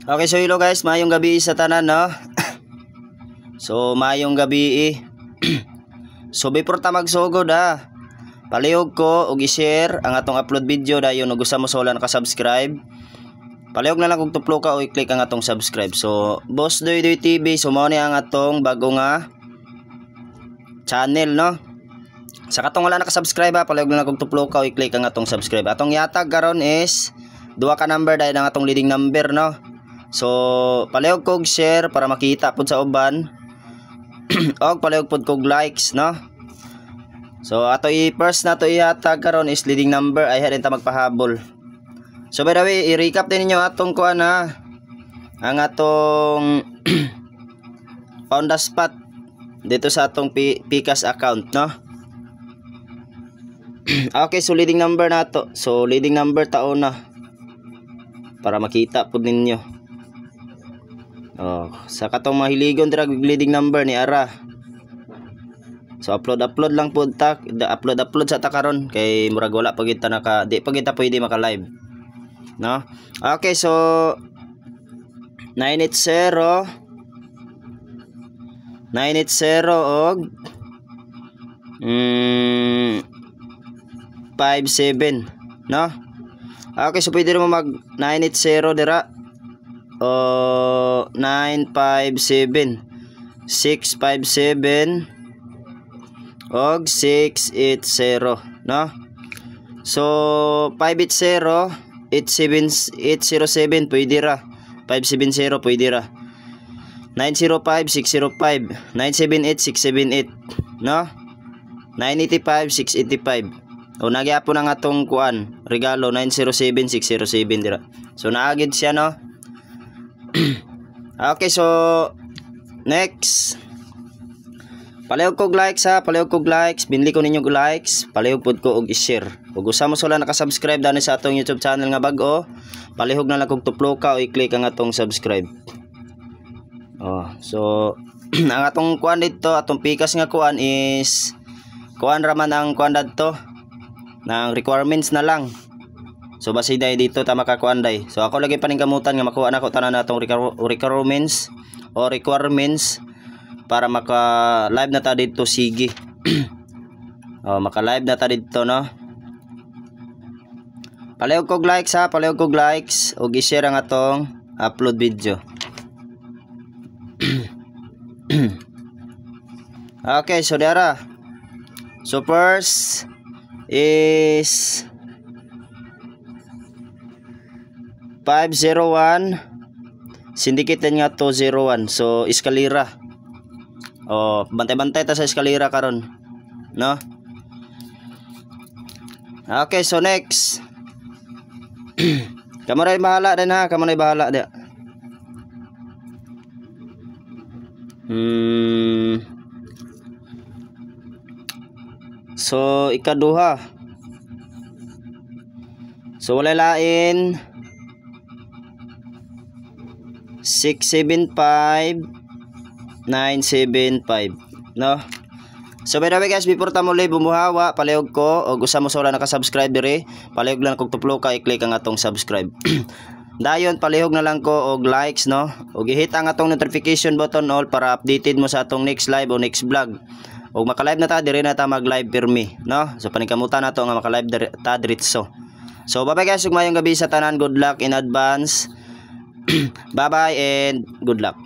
Okay, so hello guys, mayong gabi sa tanan, no? So mayong gabi So before ta magsugod palihog ko og i-share ang atong upload video dayon ug gusto mo sa wala naka-subscribe. Palihog na lang kung tuplo ka o i-click ang atong subscribe. So Boss Doydoy TV, so mao ni ang atong bago nga channel, no? Sa katong wala naka-subscribe palihog na lang kung tuplo ka o i-click ang atong subscribe. Atong yatag karon is duha ka number dahil ang atong leading number, no? So palihog kog share para makita pud sa uban. Og palihog pud kog likes, no? So ato i-first na to ihatag karon is leading number ay hadin ta magpahabol. So by the way, i-recap din ninyo atong kuan ang atong on the spot dito sa atong Pikas account, no? Okay, so leading number na to. So leading number taon na para makita pud ninyo. Sa katong mahiligon dira leading number ni ara. So upload lang pud ta, upload sa ta karon kay murag wala pa kita di pa kita pwede maka-live, no? Okay, so 980 og 57, no? Okay, so pwede mo mag 980 dira o 957 657 og 680, no? So 580 807 pwede ra, 570 pwede ra, 905 605 978 678, no? 985 685. O nagyapon ang atong kuan regalo 907 607 dira. So naagid siya, no? Okay, so next, palihog kog likes palihog kog likes, binli ko ninyo likes, palihog pud ko og i-share. Ug usa mo sila naka-subscribe dani sa atong YouTube channel nga bag-o, palihog na lang kog tuplo ka o i-click ang atong subscribe. So ang atong kuan dito, atong Pikas nga kuan is kuan raman ang kuan dadto nang requirements na lang. So basi day dito ta makakuan day. So ako lagi paningkamutan nga makuha na ko tanan natong requirements para maka-live na ta dito, sige. Maka-live na ta dito, no? Palihog kog likes palihog kog likes ug i-share ang atong upload video. Okay, so dara. So first is 501 syndicate nga 201. So eskalera. Bantay-bantay ta sa eskalera karon, no? Okay, so next. Kamu na bahala din kamu na bahala din. So ikaduha. So wala lain 675 975, no? So by the way guys, before ta mo live bumuhawa, palihog ko og usa mo sa wala naka-subscribe dire, palihog lang kog tuplo ka i-click ang atong subscribe. Dayon palihog na lang ko og likes, no? Og i-hit ang atong notification button all para updated mo sa atong next live o next vlog. Og maka-live na ta dire na ta mag-live pirmi, no? So paningkamutan nato nga maka-live ta diretso. So bye bye guys, ug mayong gabi sa tanan. Good luck in advance. Bye bye and good luck.